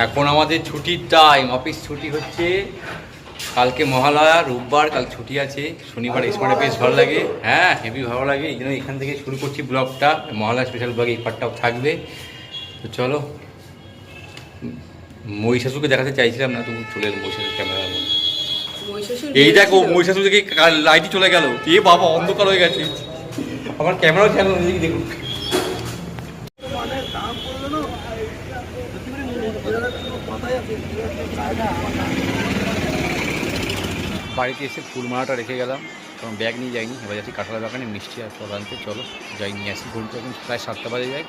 এখন আমাদের ছুটির টাইম, অফিস ছুটি হচ্ছে। কালকে মহালয়া, রোববার, কাল ছুটি আছে। শনিবার স্মার্টে বেশ ভালো লাগে, হ্যাঁ হেভি ভালো লাগে। এই জন্য এখান থেকে শুরু করছি ব্লগটা। মহালয়া স্পেশাল ব্লগ এই পার্টটাও থাকবে। তো চলো, মহিষাসুরকে দেখাতে চাইছিলাম না, তবু চলে এলো মহিষাসুর ক্যামেরার মধ্যে। এই দেখো মহিষাসুর থেকে লাইটই চলে গেল। এ বাবা, অন্ধকার হয়ে গেছে। আমার ক্যামেরাও খেয়াল দেখুন। বাড়িতে এসে ফুলমালাটা রেখে গেলাম, কারণ ব্যাগ নিয়ে যাইনি। এবার যাচ্ছি কাঁঠালের বাগানে মিষ্টি আর ফল আনতে। চলো যাই, নিয়ে আসি। ঘুরতে এখন প্রায় 7টা বাজে যায়।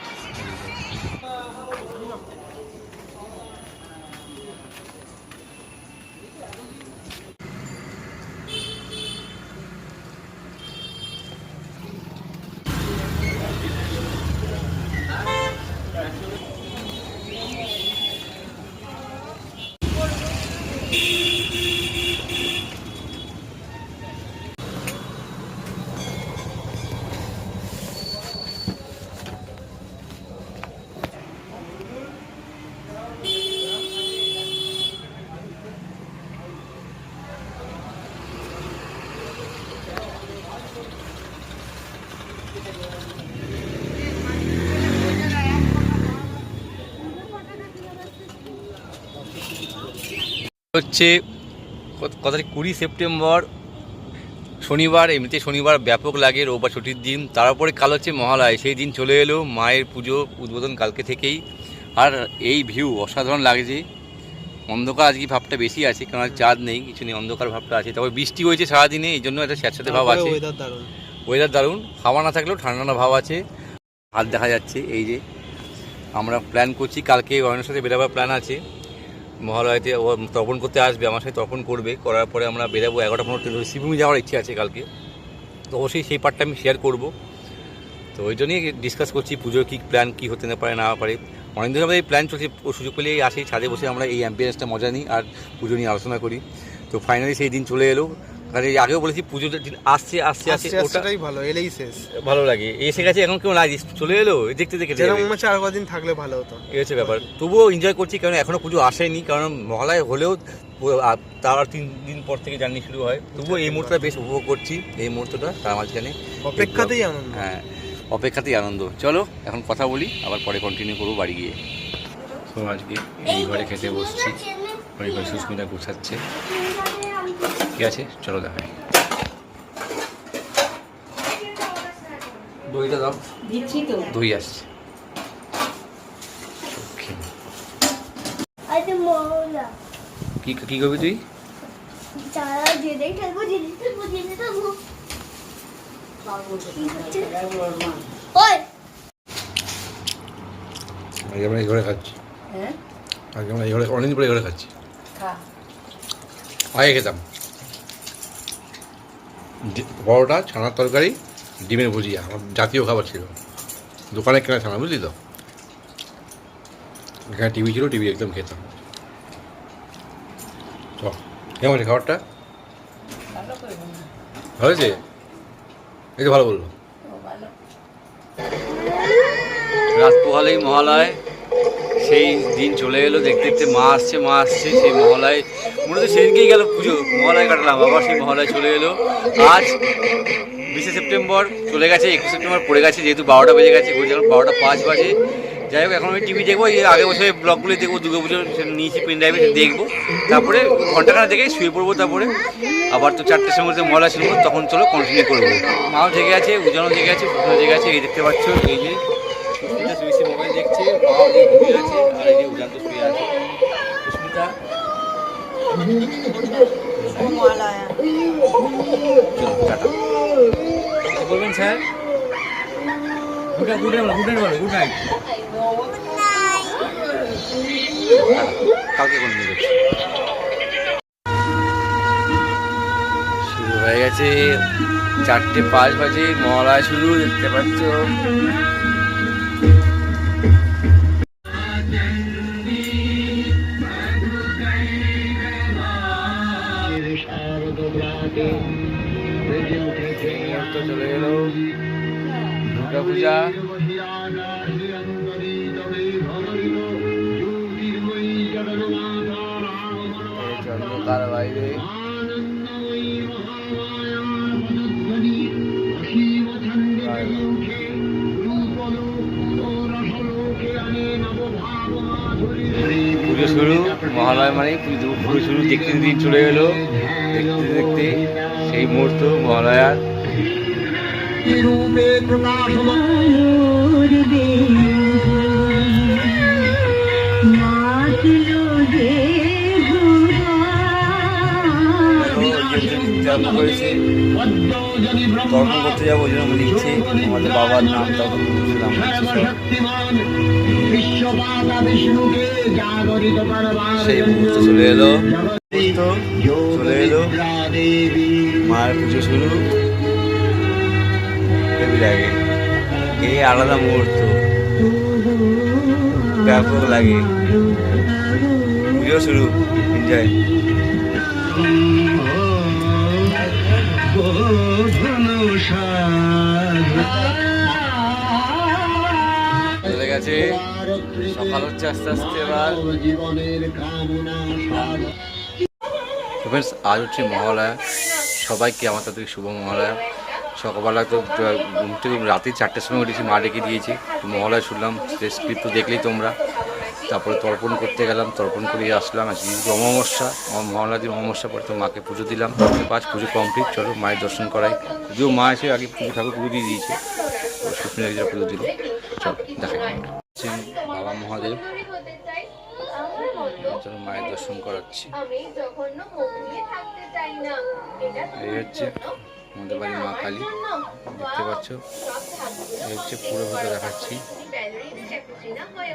হচ্ছে কত তারিখ, 20 সেপ্টেম্বর শনিবার। এমনিতে শনিবার ব্যাপক লাগে, রোববার ছুটির দিন। তারপরে কাল হচ্ছে মহালয়া, সেই দিন চলে এলো। মায়ের পুজো উদ্বোধন কালকে থেকেই। আর এই ভিউ অসাধারণ লাগছে। অন্ধকার আজকে ভাবটা বেশি আছে, কারণ চাঁদ নেই, কিছু নেই, অন্ধকার ভাবটা আছে। তবে বৃষ্টি হয়েছে সারাদিনে, এই জন্য একটা স্যাঁতস্যাঁতে ভাব আছে। ওয়েদার দারুণ, হাওয়া না থাকলেও ঠান্ডা ঠান্ডা ভাব আছে। হাত দেখা যাচ্ছে। এই যে আমরা প্ল্যান করছি, কালকে অয়নের সাথে বেরোবার প্ল্যান আছে। মহালয়াতে ও তর্পণ করতে আসবে, আমার সাথে তর্পণ করবে। করার পরে আমরা বেরাবো 11টা 15 শিবভূমি যাওয়ার ইচ্ছে আছে কালকে। তো অবশ্যই সেই পার্টটা আমি শেয়ার করব। তো ওই জন্যই ডিসকাস করছি পুজোর কী প্ল্যান, কী হতে না পারে না পারে। অনেকদিন আমাদের এই প্ল্যান চলছে, সুযোগ পেলেই আসি ছাদে বসে আমরা এই অ্যাম্বিয়েন্সটা মজা নিই আর পুজো নিয়ে আলোচনা করি। তো ফাইনালি সেই দিন চলে এলো। কারণ আগেও বলেছি পুজোর দিন আসছে আসছে আসছে, ওটাই ভালো, এলেই শেষ ভালো লাগে। এসে গেছে, এখন কেউ লাগে চলে এলো দেখতে দেখতে, আর কদিন থাকলে ভালো হতো, এই হচ্ছে ব্যাপার। তবুও এনজয় করছি, কারণ এখনও পুজো আসেনি। কারণ মহালয়া হলেও তার 3 দিন পর থেকে জার্নি শুরু হয়। তবুও এই মুহূর্তটা বেশ উপভোগ করছি, এই মুহূর্তটা। তার মাঝখানে অপেক্ষাতেই আনন্দ, হ্যাঁ অপেক্ষাতেই আনন্দ। চলো এখন কথা বলি, আবার পরে কন্টিনিউ করবো বাড়ি গিয়ে। তো আজকে এই ঘরে খেতে বসছি, ওই ঘরে সুস্মিতা গোছাচ্ছে। ঠিক আছে, চলো দেখাই। দইটা দাও, দিচ্ছি তো, দই আসছে। কি কি করবি তুই? আগে আমরা এই ঘরে খাচ্ছি, আগে আমরা এই ঘরে অনেকদিন পরে এই ঘরে খাচ্ছি। আগে খেতাম পরোটা, ছানার তরকারি, ডিমের ভুজিয়া, আমার জাতীয় খাবার ছিল। দোকানে কেনা ছানা, বুঝলি তো। এখানে টিভি ছিল, টিভি একদম খেতাম। কেমন আছে খাবারটা? ভালো হয়েছে, এই তো ভালো বললো। রাত পোহালেই মহালয়, সেই দিন চলে এলো। দেখতে দেখতে মা আসছে, মা আসছে। সেই মহালয় মনে হচ্ছে সেদিনকেই গেল পুজো, মহালয় কাটালাম, আবার সেই মহালয় চলে এলো। আজ 20 সেপ্টেম্বর চলে গেছে, 21 সেপ্টেম্বর পড়ে গেছে। যেহেতু 12টা বেজে গেছে, এখন 12টা 5 বাজে। যাই হোক, এখন আমি টিভি দেখবো, এই আগে বছর ব্লগগুলি দেখবো, দুর্গাপুজো নিয়েছি পেন ড্রাইভে, দেখবো। তারপরে ঘন্টাখানা দেখে শুয়ে পড়বো। তারপরে আবার তো 4টের সময় মহালয়া শুরু, তখন চলো কন্টিনিউ করবো। মাও জেগে আছে, উজানও জেগে আছে, ফুটনা জেগে আছে। এই দেখতে পাচ্ছ, এই যে সুস্মিতা মোবাইল দেখছে, মাও যে ঘুমিয়ে আছে, আর এই যে উজান তো শুয়ে আছে। সুস্মিতা চলো টাটা বলবেন sir. Good night, good night, good night. কালকে কন্টিনিউ করছি। শুরু হয়ে গেছে, 4টে 5 বাজে মহালয়া শুরু, দেখতে পাচ্ছ। চলে এলো দুর্গা পূজা। মহালয়া মানেই পুজো শুরু দেখতে দিন চলে এলো, দেখতে দেখতে সেই মুহূর্ত মহালয়ার। করেছে কর্ম করতে যাবো ওই জন্য লিখছে আমাদের বাবার নাম, তখন বুঝলাম সেই মুহূর্ত চলে এলো, চলে এলো মায়ের পুজো শুরু। লাগে এই আলাদা মুহূর্ত, ব্যাপক লাগে, পুজো শুরু, এনজয়। চলে গেছে, সকাল হচ্ছে আস্তে আস্তে। এবার আজ হচ্ছে মহালয়া, সবাইকে আমার তাদের শুভ মহালয়া। সকালবেলা তো রাতে 4টের সময় উঠেছি, মা ডেকে দিয়েছে, মহালয়া শুনলাম, স্ক্রিপ্ট তো দেখলেই তোমরা। তারপরে তর্পণ করতে গেলাম, তর্পণ করে আসলাম। আজকে অমাবস্যা, মহালয়া দিন অমাবস্যা পরে তো মাকে পুজো দিলাম। 5 পুজো কমপ্লিট, চলো মায়ের দর্শন করাই। যদিও মা এসে আগে ঠাকুর পুজো দিয়ে দিয়েছে, সুপ্রিয়া পুজো দিল। চলো দেখা বাবা মহাদেব, চলো মায়ের দর্শন করাচ্ছি। এই হচ্ছে আমাদের বাড়ির মা কালী, দেখতে পাচ্ছ। এই হচ্ছে পুরো ভিতরে দেখাচ্ছি,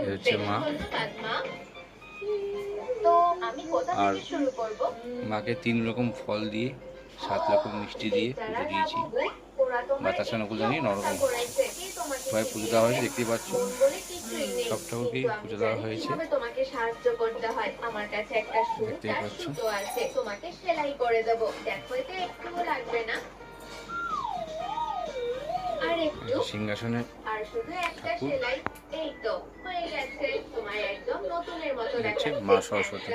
এই হচ্ছে মা। আর মাকে 3 রকম ফল দিয়ে 7 রকম মিষ্টি দিয়ে পুজো দিয়েছি। বাতাসা নকুল নিয়ে নরকম সবাই পুজো দেওয়া হয়েছে, দেখতেই পাচ্ছ। সব ঠাকুরকেই পুজো দেওয়া হয়েছে, দেখতেই পাচ্ছ। সিংহাসনে ঠাকুর হচ্ছে মা সরস্বতী।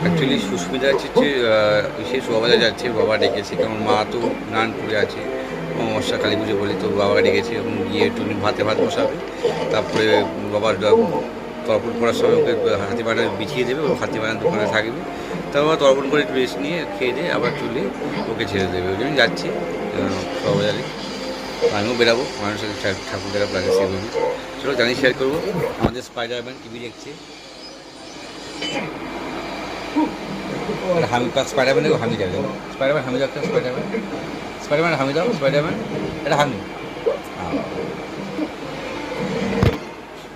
অ্যাকচুয়ালি সুস্মিতা হচ্ছে সে শোভাবাজার যাচ্ছে, বাবা ডেকেছে, কারণ মা তো স্নান করে আছে, অমাবস্যা কালী পুজো বলি, তো বাবাকে ডেকেছে। এবং গিয়ে একটু ভাত বসাবে, তারপরে বাবার তর্পণ করার সময় ওকে হাতিবানা বিছিয়ে দেবে, ও হাতিবানার দোকানে থাকবে। তারপর তর্পণ করে একটু রেস্ট নিয়ে খেয়ে দিয়ে আবার চলে ওকে ছেড়ে দেবে। ওই জন্য যাচ্ছি শোভাবাজারে, আমিও বেরাবো, মানুষের সাথে ঠাকুর দেখা প্লাসে সেভাবে। চলো জানি শেয়ার করবো। আমাদের স্পাইডারম্যান টিভি দেখছে, স্পাইডারম্যান দেখো, হামি যাবে, স্পাইডারম্যান হামি যাচ্ছে, স্পাইডারম্যান স্পাইডারম্যান হামি দাও, স্পাইডারম্যান এটা হামি।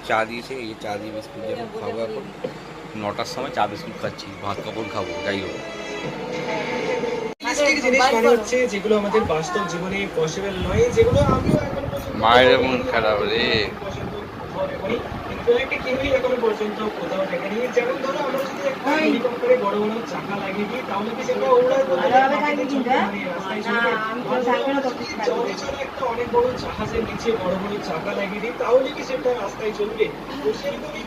চা দিয়েছে, এই চা দিয়ে বিস্কুট যেমন খাবো। এখন 9টার সময় চা বিস্কুট খাচ্ছি, ভাত কখন খাবো যাই হোক। যেগুলো আমাদের বাস্তব জীবনে পসিবল নয়, যেগুলো আমিও এখন মায়ের মন খারাপ রে, এখনো পর্যন্ত কোথাও দেখিনি। যেমন ধরো আমরা যদি একটা হেলিকপ্টারে বড় বড় চাকা লাগিয়ে দিই, তাহলে কি সেটা ওড়ায় একটা অনেক বড় জাহাজের নিচে বড় বড় চাকা লাগিয়ে দিই, তাহলে কি সেটা রাস্তায় চলবে? তো সেইভাবেই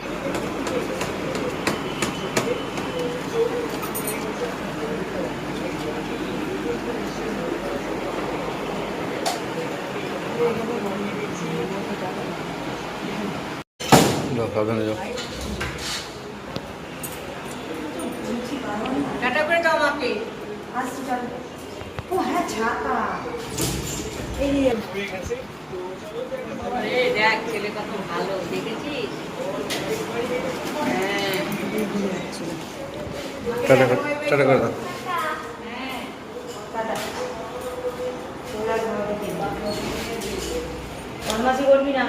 টাটা করে দাও মাকে। ও হ্যাঁ ছাতা এই দেখ ছেলে কত ভালো, দেখেছিস? হ্যাঁ টাটা করে দাও। বদমাশি করবি না,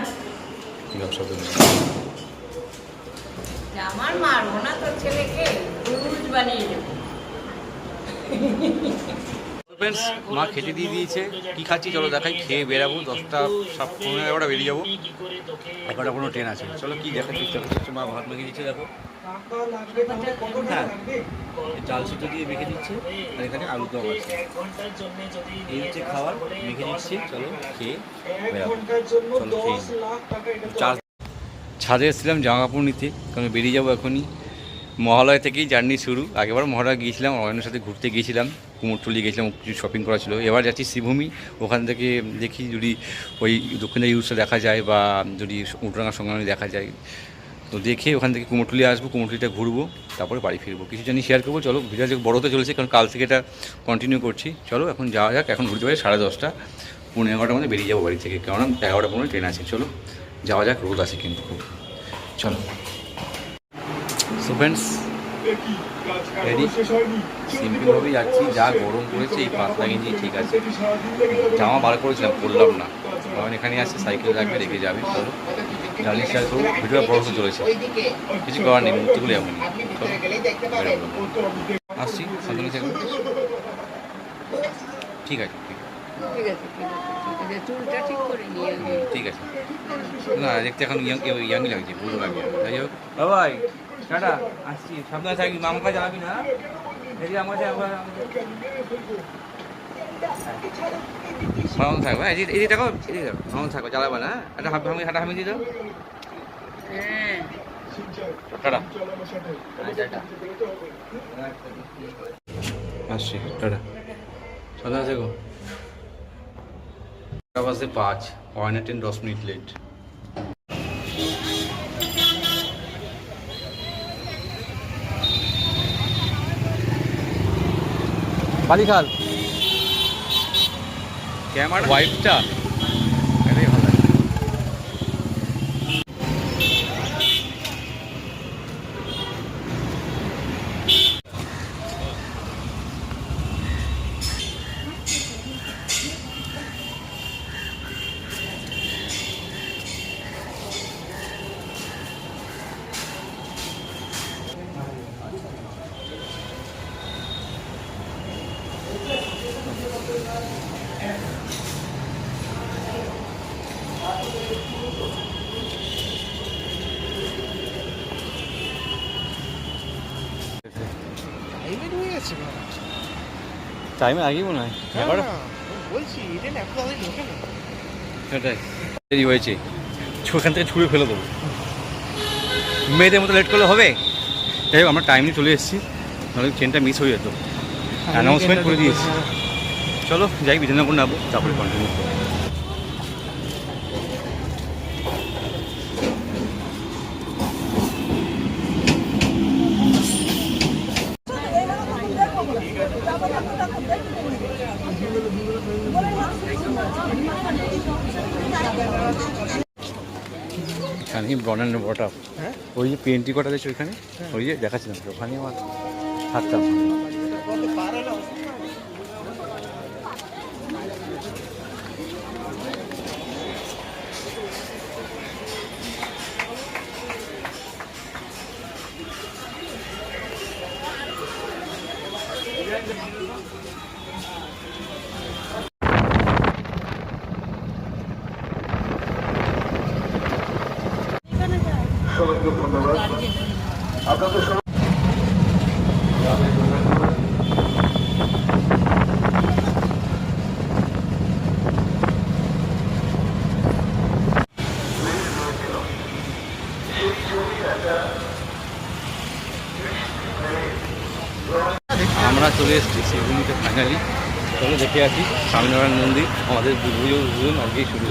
আমার মারবো না তোর ছেলেকে, রুজ বানিয়ে দেবো। ফ্রেন্ডস, মা খেতে দিয়ে দিয়েছে, কী খাচ্ছি চলো দেখাই। খেয়ে বেরাবো, 10টা 11টা বেরিয়ে যাবো, 11টা কোনো ট্রেন আছে। চলো কি দেখাচ্ছি, মা ভাত মেখে দিচ্ছে দেখো। হ্যাঁ, চাল সুতো দিয়ে মেখে দিচ্ছে আর এখানে আলু দম আছে। এই হচ্ছে খাবার, মেখে দিচ্ছে। চলো খেয়ে বেরাবো। চলো খেয়ে চার্জ। ছাদে এসেছিলাম জামা কাপড় নিতে, কারণ বেরিয়ে যাবো এখনই। মহালয়া থেকেই জার্নি শুরু। আগেবার মহালয়া গিয়েছিলাম, অয়নের সাথে ঘুরতে গিয়েছিলাম, কুমোরটুলি গিয়েছিলাম, কিছু শপিং করা ছিল। এবার যাচ্ছি শ্রীভূমি, ওখান থেকে দেখি যদি ওই দক্ষিণা ইউজটা দেখা যায় বা যদি উল্টোডাঙ্গা সংগ্রামী দেখা যায়, তো দেখে ওখান থেকে কুমোরটুলি আসবো, কুমোরটুলিটা ঘুরবো, তারপরে বাড়ি ফিরবো। কিছু জানি শেয়ার করবো। চলো ভিডিও যে বড় হতে চলেছে, কারণ কাল থেকে এটা কন্টিনিউ করছি। চলো এখন যাওয়া যাক। এখন ঘুরতে পারি 10:30, 11:30 মধ্যে বেরিয়ে যাবো বাড়ি থেকে, কেননা 11:15 ট্রেন আছে। চলো যাওয়া যাক, রোদ আছে কিন্তু খুব। চলো সো ফ্রেন্ডস, রেডি, সিম্পলভাবেই যাচ্ছি। যা গরম পড়েছে, এই পাতলা গেঞ্জি ঠিক আছে। জামা বার করেছিলাম, পরলাম না, কারণ এখানে আসছে, সাইকেল রাখবে, রেখে যাবে। চলো জার্নি শেয়ার করবো। ভিডিওটা বড় হতে চলেছে, কিছু করার নেই, মুহূর্তগুলো এমনই। আসছি, শান্তনু থাকবে। ঠিক আছে, ঠিক আছে, ঠিক আছে, চুলটা ঠিক করে নিয়ে ঠিক আছে। না দেখতে এখন ইয়াংই লাগছে, বুড়ো লাগছে। যাই হোক বাবাই, টাটা, আসছি। সাবধানে থাকবি, মামাকে যাবি না। দেখি আমার ভালো থাকবে। এদিকে থাকো, এদিকে থাকো, ভালো থাকো, জ্বালাবা না। একটা হাঁটা হামি দিয়ে দাও। হ্যাঁ। টাটা, আসছি, টাটা, সাবধানে থাকো। 5:05, অয়না ট্রেন 10 মিনিট লেট। বালিখাল ক্যামেরা ওয়াইফটা এটাই ভালো লাগে। টাইমে আগেই মনে হয় বলছি এটা এত তাড়াতাড়ি ঢোকে না। সেটাই দেরি হয়েছে, ওখান থেকে ছুঁড়ে ফেলে দেবো। মেয়েদের মতো লেট করলে হবে? যাই হোক, আমরা টাইমে চলে এসেছি, নাহলে ট্রেনটা মিস হয়ে যেত। অ্যানাউন্সমেন্ট করে দিয়েছি। চলো যাই, বিধাননগর নামবো, তারপরে কন্টিনিউ করবো। এখানেই ব্রনান বটা, হ্যাঁ, ওই যে পেন্টি কটা দিয়েছে ওইখানে, ওই যে দেখাচ্ছিলাম, ওখানে আমার থাকতাম। আমরা চলে এসেছি শ্রীভূমিতে ফাইনালি। চলো দেখে আসি স্বামীনারায়ণ মন্দির। আমাদের দুর্গোৎসব আজকেই শুরু।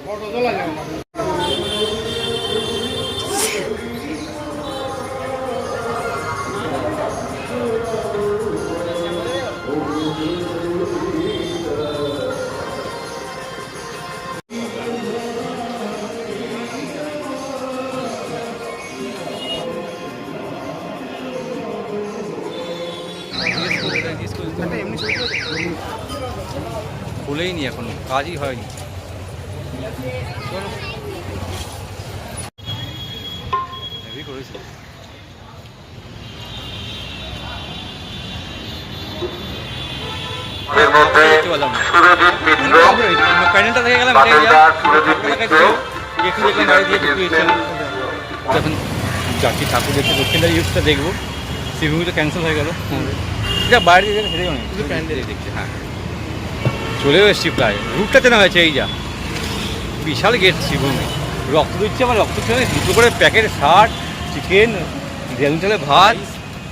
ফটো তোলা যাবে না। একটা এমনি ছবি তুলে দে। খুলেই নি এখনো, কাজই হয়নি। হেভি করেছে। এর মধ্যে দেখতে পেলাম না। সুরজিৎ মিত্র, প্যানেলটা দেখে গেলাম, বাদলদার সুরজিৎ মিত্র, একটু দেখলাম বাইরে দিয়ে একটু এসেছিলাম। এখন যাচ্ছি ঠাকুর দেখতে, দক্ষিণদার ইউজটা দেখবো। শিবভূমিটা ক্যান্সেল হয়ে গেল। এটা বাইরে দিয়ে হেরে অনেক শুধু প্যান্ডেল দেখছি। হ্যাঁ, চলেও এসছি প্রায়, রুটটা চেনা হয়েছে। এই যা বিশাল গেট শিবভূমি। রক্ত দিচ্ছে আমার, রক্ত দিচ্ছে মানে দুটো করে প্যাকেট, শার্ট, চিকেন, বেলুন চালে ভাত,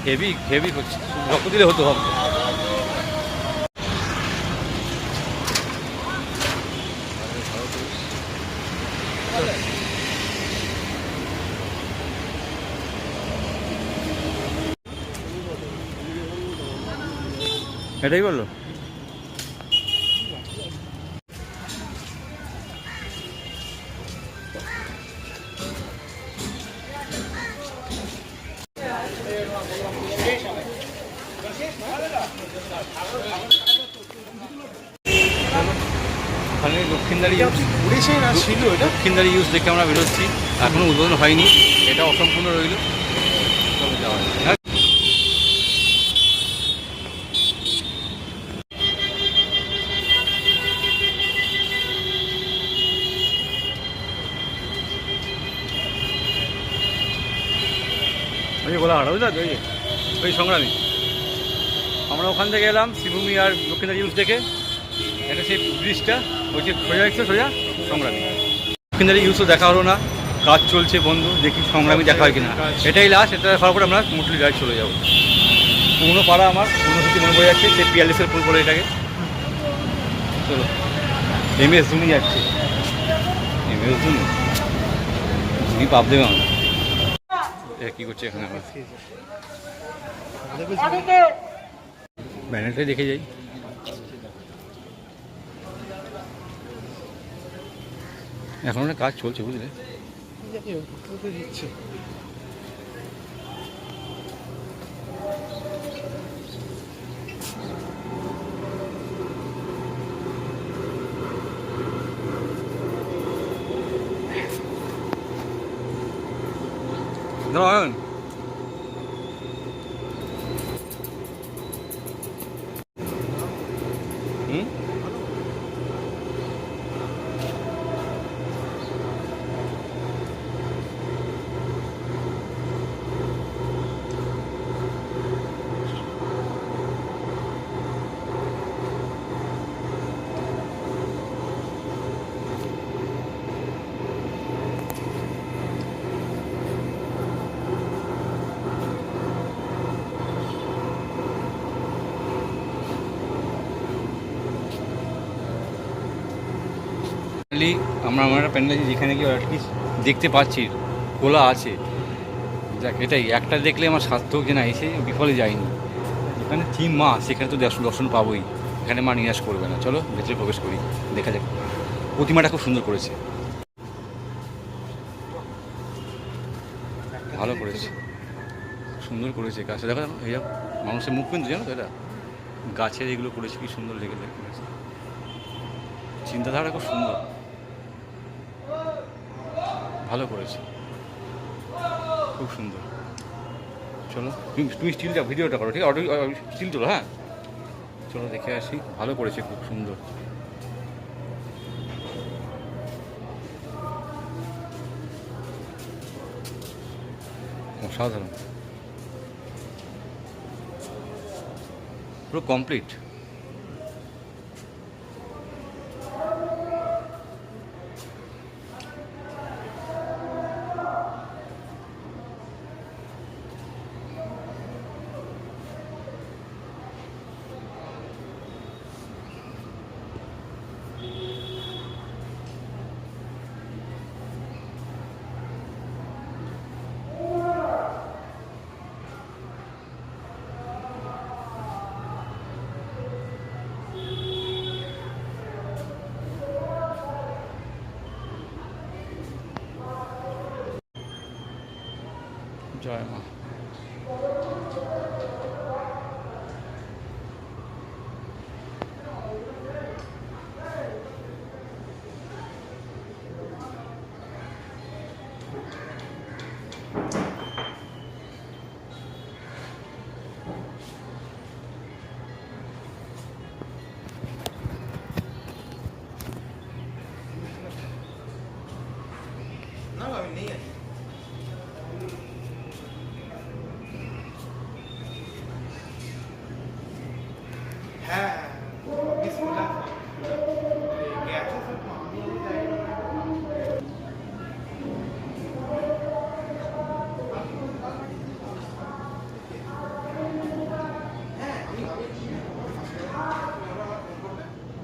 হেভি হেভি হচ্ছে। রক্ত দিলে হতো হবে। এটাই বললো। ওখানে দক্ষিণদারি ইউজ, উড়েছে না ছিল এটা? দক্ষিণদারি ইউজ দেখে আমরা বেরোচ্ছি। এখনও উদ্বোধন হয়নি, এটা অসম্পূর্ণ রইল। চলো যাওয়া যাক। হ্যাঁ, ওই গোলাঘাট, বুঝলা তো? ওই সংগ্রামী। আমরা ওখান থেকে এলাম শিবভূমি আর দক্ষিণদারি ইউজ দেখে। এটা সেই ব্রিজটা, ওই যে সোজা একটু সোজা সংগ্রামী। দক্ষিণদারি ইউজও দেখা হলো না, কাজ চলছে বন্ধু। দেখি সংগ্রামী দেখা হয় কিনা। এটাই লাস্ট, এটা দেখার পরে আমরা মুটলি গাড়ি চলে যাবো। পুরনো পাড়া আমার, পুরনো স্মৃতি মনে পড়ে যাচ্ছে। সেই পিয়ালিসের ফুল পড়ে এটাকে। চলো, MS ধোনি যাচ্ছে। MS ধোনি, ধোনি পাপ দেবে আমরা। কী করছে এখানে আমরা? ব্যানারটাই দেখে যাই। এখন একটা কাজ চলছে, বুঝলে? দিচ্ছে নয়ন, হুম, আমরা প্যান্ডেল যেখানে গিয়ে অ্যাটলিস্ট দেখতে পাচ্ছি খোলা আছে। দেখ, এটাই একটা দেখলে আমার সার্থক যে না এসে বিফলে যায়নি। যেখানে থিম মা, সেখানে তো দর্শন পাবোই। এখানে মা নিরাশ করবে না। চলো ভেতরে প্রবেশ করি, দেখা যাক। প্রতিমাটা খুব সুন্দর করেছে, ভালো করেছে, সুন্দর করেছে কাজটা। দেখো এই মানুষের মুখ কিন্তু, জানো তো? এটা গাছের এগুলো করেছে, কি সুন্দর লেগে করেছে। চিন্তাধারা খুব সুন্দর, ভালো করেছে, খুব সুন্দর। চলো তুমি স্টিলটা ভিডিওটা করো, ঠিক আছে? স্টিল তোলো, হ্যাঁ। চলো দেখে আসি, ভালো করেছে, খুব সুন্দর। অসাধারণ, পুরো কমপ্লিট। জয় মা। না আমি নেই আছি। হ্যাঁ বিসমিল্লাহ গেছে সব আমি যাই না।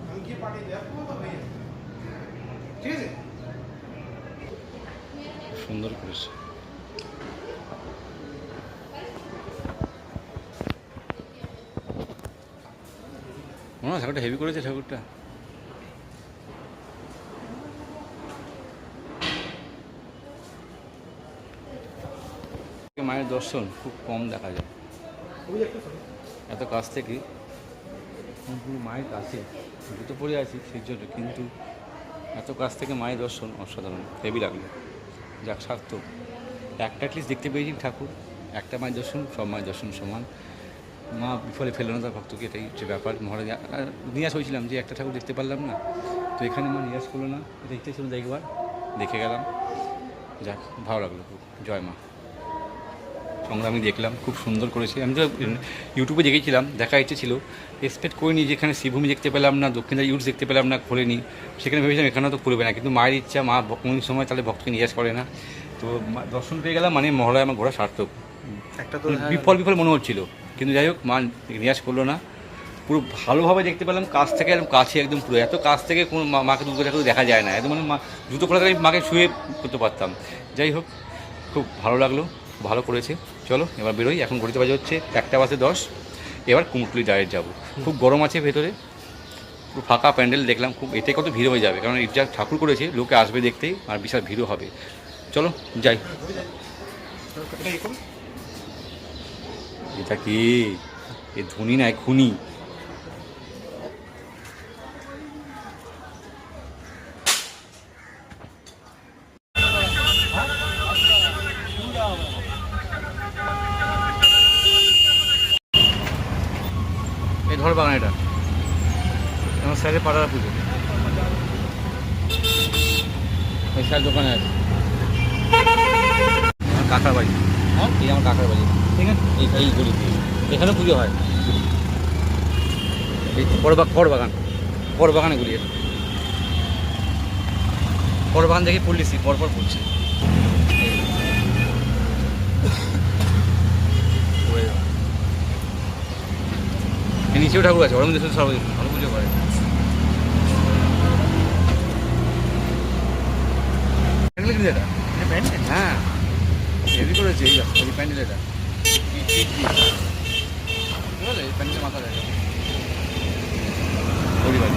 আমি কি পাঠিয়ে দেব তো হয়ে যাবে ঠিক আছে। সুন্দর করেছে। মনে হয় ঠাকুরটা হেভি করেছে ঠাকুরটা। মায়ের দর্শন খুব কম দেখা যায় এত কাছ থেকে, পুরো মায়ের কাছে জুতো পরে আছি সেই জন্য, কিন্তু এত কাছ থেকে মায়ের দর্শন অসাধারণ, হেভি লাগলো। যাক সার্থক, একটা অ্যাটলিস্ট দেখতে পেয়েছি ঠাকুর, একটা মায়ের দর্শন, সব মায়ের দর্শন সমান। মা বিফলে ফেললো না তার ভক্তকে, এটাই হচ্ছে ব্যাপার। মহারাজ নিরাশ হয়েছিলাম যে একটা ঠাকুর দেখতে পারলাম না, তো এখানে মা নিরাশ করলো না, দেখতে ছিল দেখবার, দেখে গেলাম। যাক ভালো লাগলো খুব। জয় মা। সংগ্রামী দেখলাম, খুব সুন্দর করেছে। আমি তো ইউটিউবে দেখেছিলাম, দেখার ইচ্ছে ছিল, এক্সপেক্ট করিনি যেখানে শ্রীভূমি দেখতে পেলাম না, দক্ষিণার ইউজ দেখতে পেলাম না, খোলেনি। সেখানে ভেবেছিলাম এখানেও তো খুলবে না, কিন্তু মায়ের ইচ্ছা, মা কোন সময় তাহলে ভক্তকে নিরাশ করে না। তো দর্শন পেয়ে গেলাম, মানে মহালয় আমার ঘোরা সার্থক। একটা তো বিফল মনে হচ্ছিল, কিন্তু যাই হোক মা নিরাশ করলো না, পুরো ভালোভাবে দেখতে পেলাম কাছ থেকে, একদম কাছে, একদম পুরো এত কাছ থেকে কোনো মাকে দুর্গা ঠাকুর দেখা যায় না, একদম মানে মা জুতো খোলা আমি মাকে শুয়ে করতে পারতাম। যাই হোক খুব ভালো লাগলো, ভালো করেছে। চলো এবার বেরোই, এখন ঘড়িতে বাজে হচ্ছে 1:10, এবার কুমোরটুলি ডাইরেক্ট যাবো। খুব গরম আছে ভেতরে, পুরো ফাঁকা প্যান্ডেল দেখলাম, খুব এতে কত ভিড় হয়ে যাবে, কারণ যা ঠাকুর করেছে লোকে আসবে দেখতেই, আর বিশাল ভিড়ও হবে। চলো যাই। এটা কি এ ধুনি না, খুনি। এই ধর বাগান, এটা আমার স্যারের পাড়ার পুজো, এই স্যার দোকানে আছে, আমার কাকার বাড়ি। হ্যাঁ এই আমার কাকার বাড়ি, ঠিক আছে, এই গলিতে এখানেও পুজো হয়। এই পর বাগানে গুলি, পর বাগান দেখে পড়লিছি, পরপর পড়ছে। নিচেও ঠাকুর আছে, ওর মধ্যে শুধু সর্বদিন ভালো পুজো করে। এটা হ্যাঁ হেভি করেছে, এই প্যান্ডেল এটা এই প্যান্ডেলের মাথা দেখা পরিবারে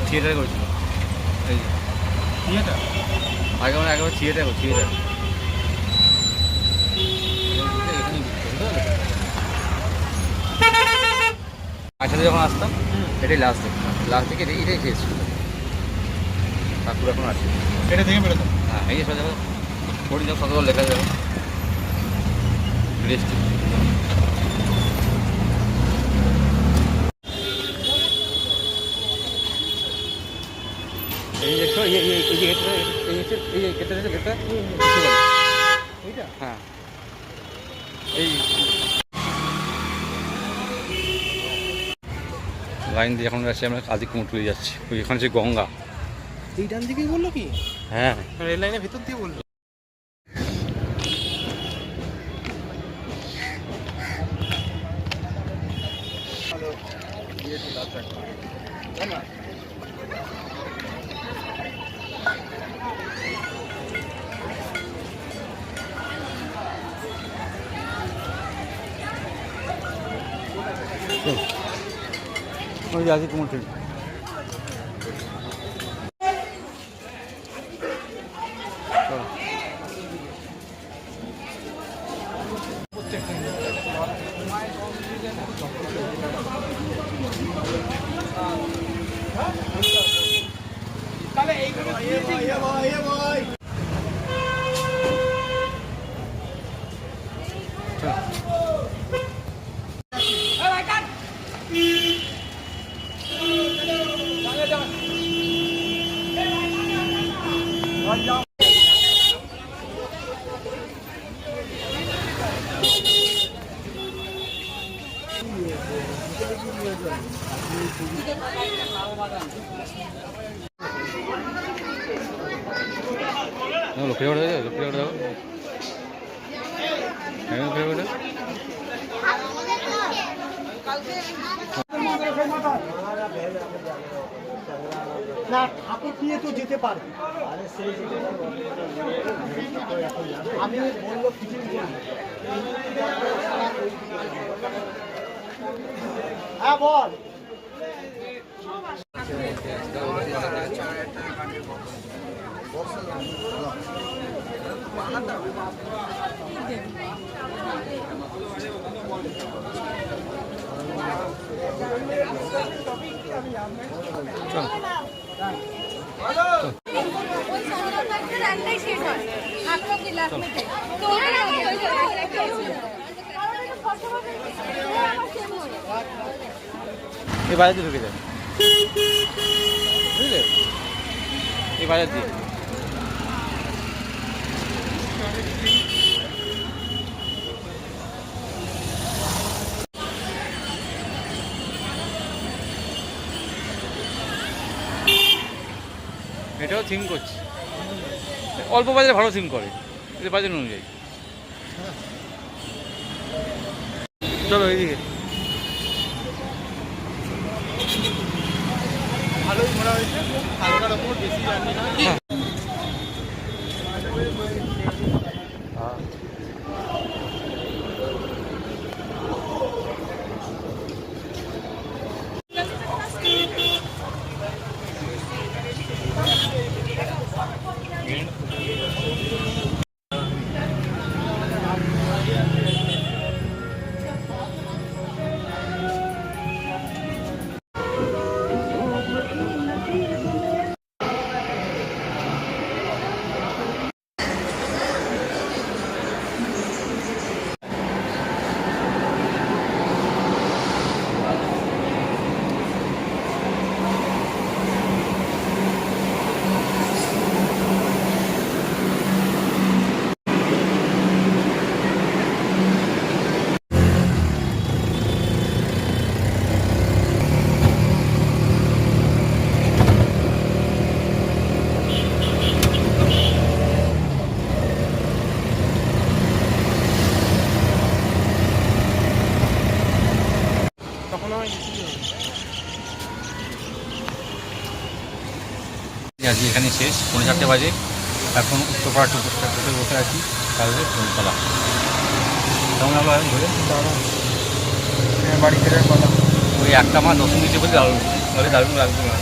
থিয়েটারে করেছিল, এই থিয়েটার আগেবার থিয়েটার একসাথে যখন আসতাম এটাই লাস্ট থেকে এটাই খেয়েছিল। ঠাকুর এখন আছে, এটা থেকে বেরোতাম। হ্যাঁ এই যে সোজা পড়ি যাও, সকাল লেখা যাবে রেস্ট। এই দেখছো গেটটা হ্যাঁ এই লাইন দিয়ে এখন যাচ্ছি আমরা, আদি কুমোরটুলি যাচ্ছি, ওইখানে যে গঙ্গা। এই ডান দিকেই বললো কি? হ্যাঁ রেল লাইনের ভেতর দিয়ে বললো। ওই আদি কুমোরটুলি। চলো লক্ষ্মী করে দেবে, লক্ষ্মী করে দেবো, লক্ষ্মী করে দেবো। না ঠাকুর নিয়ে তো যেতে পারবে। আমি বলবো কিছু হ্যাঁ বল। এই বাজার দিয়ে ঢুকে যায়, বুঝলে, এই বাজার দিয়ে। এটাও থিম করছে, অল্প বাজারে ভালো থিম করে, এটা বাজার অনুযায়ী। চলো এইদিকে, ভালোই ঘোরা হয়েছে, হালকার ওপর বেশি জার্নি না। আজকে এখানে শেষ, 4:30 বাজে। এখন উত্তরপাড়া টুকু স্টেশনে বসে আছি, তাহলে কলতলা কেমন হলো এখন ধরে বাড়ি ফেরার কথা। ওই একটা মা দশম দিতে বলে দারুণ, তাহলে দারুণ লাগবে না,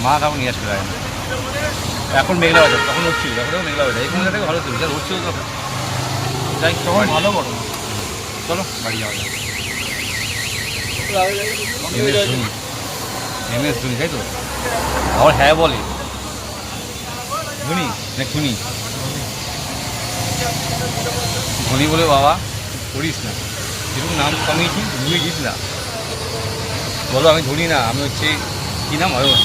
মা তখন নিয়ে আসতে পারে না। এখন মেঘলা বাজার, তখন হচ্ছিল, তখন মেঘলা বাজার, এই সময়টা থেকে ভালো ছিল, যা হচ্ছিল তখন। যাই তখন ভালো করো, চলো বাড়ি যাওয়া যায়। MS ধোনি, তাই তো আবার হ্যাঁ বলে ধোনি না খুনি, ধোনি বলে বাবা করিস না, যেরকম নাম কামিয়েছি ভুলে গিস না, বলো আমি ধোনি না, আমি হচ্ছে কী নাম অয়ন।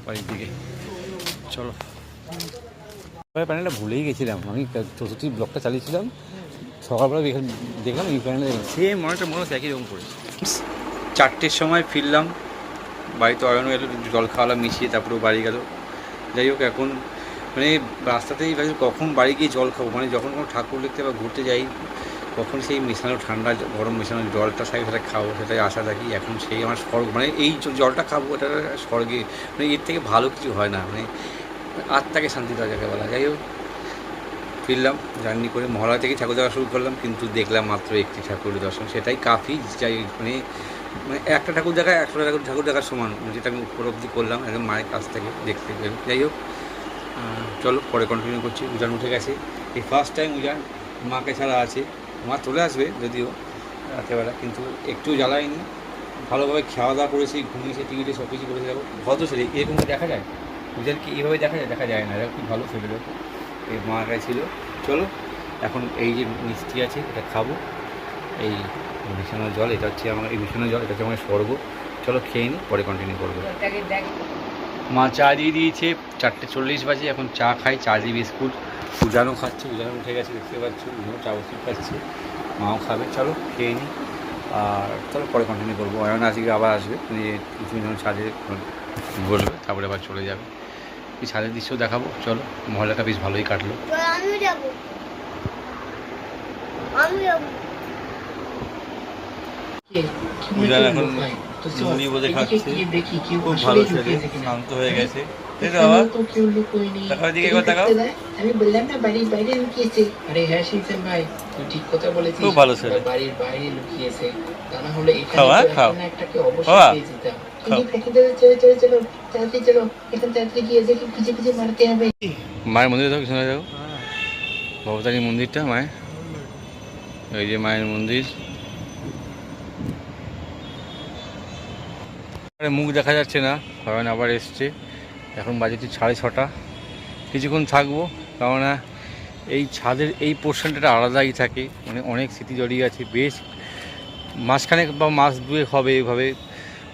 বাড়ির দিকে চলো, প্যানেলটা ভুলেই গেছিলাম আমি, চতুর্থী ব্লকটা চালিয়েছিলাম, সকালবেলা দেখলাম এই প্যানেলে সেম মনেটা মনে হচ্ছে একই রকম করেছে। 4টের সময় ফিরলাম, বাড়িতে অয়ন এলো, জল খাওয়ালাম মিশিয়ে, তারপরেও বাড়ি গেল। যাই হোক, এখন মানে রাস্তাতেই ভাবছি কখন বাড়ি গিয়ে জল খাবো, মানে যখন কোনো ঠাকুর দেখতে বা ঘুরতে যাই কখন সেই মেশানো ঠান্ডা গরম মেশানো জলটা সাথে খাবো, সেটাই আশা থাকি। এখন সেই আমার স্বর্গ, মানে এই জলটা খাবো এটা স্বর্গে, মানে এর থেকে ভালো কিছু হয় না, মানে আত্মাকে শান্তি দেওয়া যাকে বলা। যাই হোক, ফিরলাম জার্নি করে, মহালয়া থেকে ঠাকুর দেখা শুরু করলাম, কিন্তু দেখলাম মাত্র একটি ঠাকুরের দর্শন, সেটাই কাফি। যাই মানে একটা ঠাকুর দেখা 100টা ঠাকুর দেখার সমান, যেটা আমি উপলব্ধি করলাম একদম মায়ের কাছ থেকে দেখতে পেলাম। যাই হোক, চলো পরে কন্টিনিউ করছি। উজান উঠে গেছে, এই ফার্স্ট টাইম উজান মাকে ছাড়া আছে, মা চলে আসবে যদিও, রাতেবেলা, কিন্তু একটু জ্বালায়নি, ভালোভাবে খাওয়া দাওয়া করেছি, ঘুমিয়েছে, টিভিতে সব কিছু করেছে। দেখো ভদ্র ছেলে, এরকম দেখা যায় পূজাকে এইভাবে দেখা যায় না। দেখো কি ভালো ছেলে, দেখো এই মার কাছে ছিল। চলো এখন এই যে মিষ্টি আছে এটা খাবো, এই বিছানার জল, এটা হচ্ছে আমার এই বিছানার জল, এটা হচ্ছে আমার স্বর্গ। চলো খেয়ে নিই, পরে কন্টিনিউ করবো। ওটাকে দেখ। মা চা দিয়ে দিয়েছে, 4:40 বাজে, এখন চা খাই, চা দিয়ে বিস্কুট। উজানও খাচ্ছে, উজানো উঠে গেছে দেখতে পাচ্ছ, উজানো চা বিস্কুট খাচ্ছে, মাও খাবে। চলো খেয়ে নিই, আর চলো পরে কন্টিনিউ করবো। অয়ন আজকে আবার আসবে, কিছু জন ছাদে বলবে, তারপরে আবার চলে যাবে। এই ছাদের দৃশ্য দেখাবো। চলো, মহলাটা বেশ ভালোই কাটলো। আমি যাবো। উজান এখন মুড়ি বোঝে খাচ্ছে, খুব ভালো ছেলে, শান্ত হয়ে গেছে। আমি বললাম না বাড়ির বাইরে লুকিয়েছে। আরে হ্যাঁ শিবসেন ভাই, তুই ঠিক কথা বলেছিস, খুব ভালো ছেলে। বাড়ির বাইরে লুকিয়েছে, তা না হলে খাওয়া এখানে খাও একটাকে অবশ্যই পেয়ে যেতাম। কিন্তু ফেঁকে দেবে, চলো চলো চলো তাড়াতাড়ি চলো, এখন তাড়াতাড়ি গিয়ে দেখি খুঁজে খুঁজে মারতে হবে। মায়ের মন্দিরে যাও, পিছনে যাও, ভবতারিণী মন্দিরটা মায়ের, ওই যে মায়ের মন্দির। মুখ দেখা যাচ্ছে না, ভগবান আবার এসছে। এখন বাজে 6:30, কিছুক্ষণ থাকবো, কেননা এই ছাদের এই পোর্শনটা আলাদাই থাকে, মানে অনেক স্মৃতি জড়িয়ে আছে। বেশ মাসখানেক বা মাস দুয়েক হবে এইভাবে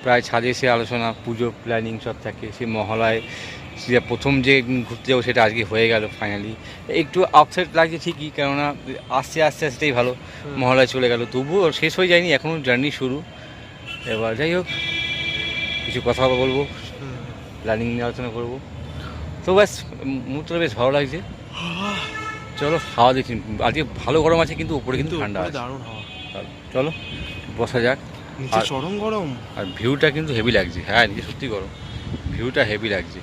প্রায় ছাদে এসে আলোচনা, পুজো প্ল্যানিং সব থাকে। সে মহলায় সেটা প্রথম যে ঘুরতে যাবো সেটা আজকে হয়ে গেল ফাইনালি। একটু আপসেট লাগছে ঠিকই, কেননা আস্তে আস্তে আস্তেই ভালো, মহলায় চলে গেল, তবুও শেষ হয়ে যায়নি, এখনও জার্নি শুরু। এবার যাই হোক, কিছু কথা বলবো, প্ল্যানিং নিয়ে আলোচনা করবো। তো ব্যাস মুহূর্তটা বেশ ভালো লাগছে। চলো হাওয়া দেখি, আজকে ভালো গরম আছে, কিন্তু উপরে কিন্তু ঠান্ডা আছে, দারুণ হাওয়া, চলো বসা যাক। নিচে চরম গরম। আর ভিউটা কিন্তু হেভি লাগছে, হ্যাঁ নিচে সত্যি গরম, ভিউটা হেভি লাগছে,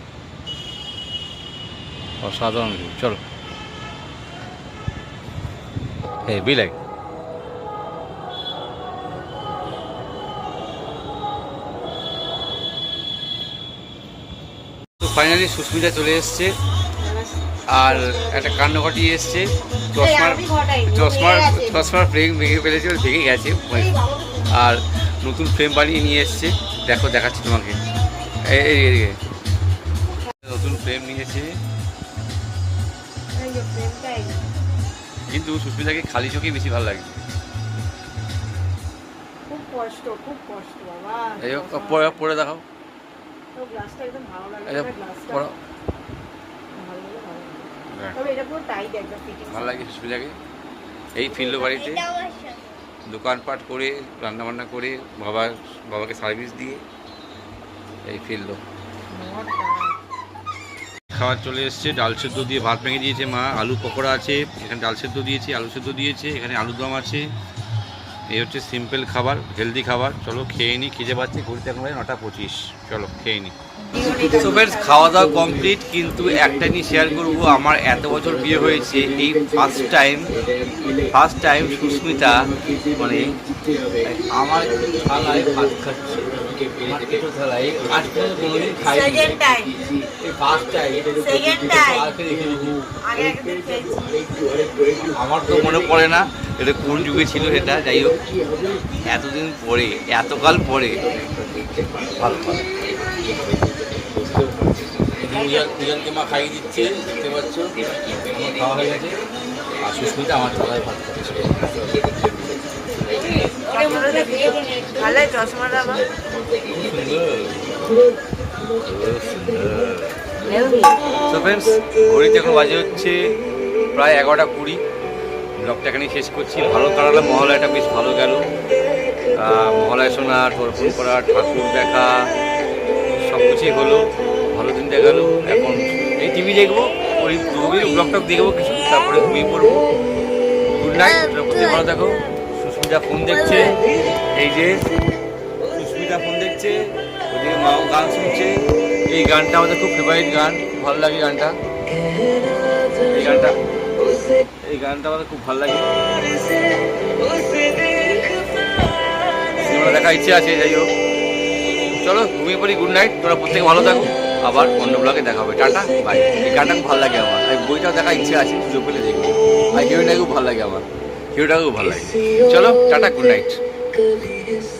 অসাধারণ ভিউ। চলো, হেভি লাগে। তো ফাইনালি সুস্মিতা চলে এসছে, আর একটা কান্নাকাটি এসছে। চশমার ফ্রেম ভেঙে ফেলেছে, ভেঙে গেছে, আর নতুন ফ্রেম বানিয়ে নিয়ে এসছে। দেখো, দেখাচ্ছি তোমাকে, এদিকে নতুন ফ্রেম নিয়েছে। কিন্তু সুস্মিতাকে খালি চোখেই বেশি ভালো লাগছে। খুব কষ্ট বাবা। এই হোক, পরে দেখাও, গ্লাসটা একদম ভালো লাগে, এই গ্লাসটা পড়ো, ভালো লাগে, ভালো লাগে। তবে এটা পুরো টাইট একদম ফিটিং। ভালো লাগে সুস্মিতাকে। এই ফিরলো বাড়িতে, দোকানপাট করে, রান্নাবান্না করে, বাবাকে সার্ভিস দিয়ে এই ফিরলো। খাবার চলে এসছে, ডাল সেদ্ধ দিয়ে ভাত ভেঙে দিয়েছে মা, আলু পকোড়া আছে, এখানে ডাল সেদ্ধ দিয়েছে, আলু সেদ্ধ দিয়েছে, এখানে আলুর দম আছে। এই হচ্ছে সিম্পল খাবার, হেলদি খাবার। চলো খেয়ে নিই, খিদে পাচ্ছে, ঘুরতে এখন 9:25, চলো খেয়ে নিই। সো ফ্রেন্ডস, খাওয়া দাওয়া কমপ্লিট, কিন্তু একটা নিয়ে শেয়ার করবো। আমার এত বছর বিয়ে হয়েছে, এই ফার্স্ট টাইম সুস্মিতা মানে আমার থালায় ভাত খাচ্ছে, আমার পেটো থালায়। আজ পর্যন্ত কোনোদিন খাইনি, এই ফার্স্ট টাইম। আমার তো মনে পড়ে না এটা কোন যুগে ছিল সেটা, যাই হোক এতদিন পরে, এতকাল পরে ভালো ভালো দুজনকে মা খাইয়ে দিচ্ছে, দেখতে পাচ্ছ। আমার খাওয়া হয়ে গেছে, আর সুস্মিতা আমার থালায় ভাত খাচ্ছে। সো ফ্রেন্ডস, ঘড়িতে এখন বাজে হচ্ছে প্রায় 11:20। ব্লগটা এখানেই শেষ করছি। ভালো কাটালাম, মহালয়াটা বেশ ভালো গেল। মহালয়া শোনা, দর্শন করা, ঠাকুর দেখা, সব কিছুই হলো, ভালো দিন দেখালো। এখন এই টিভি দেখবো, ওই ব্লগটা দেখবো কিছু, তারপরে ঘুমিয়ে পড়বো। গুড নাইট, ভালো দেখো। সুস্মিতা ফোন দেখছে, এই যে সুস্মিতা ফোন দেখছে, ওদিকে মাও গান শুনছে। এই গানটা আমাদের খুব ফেভারিট গান, ভালো লাগে গানটা, এই গানটা আমাদের খুব ভালো লাগে। সিনেমা দেখার ইচ্ছে আছে, যাই হোক চলো ঘুমিয়ে পড়ি। গুড নাইট, তোরা প্রত্যেকে ভালো থাকো, আবার অন্য ব্লগে দেখা হবে। Tata, bye. এই গানটা খুব ভালো লাগে আমার, এই বইটাও দেখার ইচ্ছে আছে, সুযোগ পেলে দেখবো। আর হিরোইনটা খুব ভালো লাগে আমার, হিরোটাকে খুব ভালো লাগে। চলো টাটা, গুড নাইট। कभी इस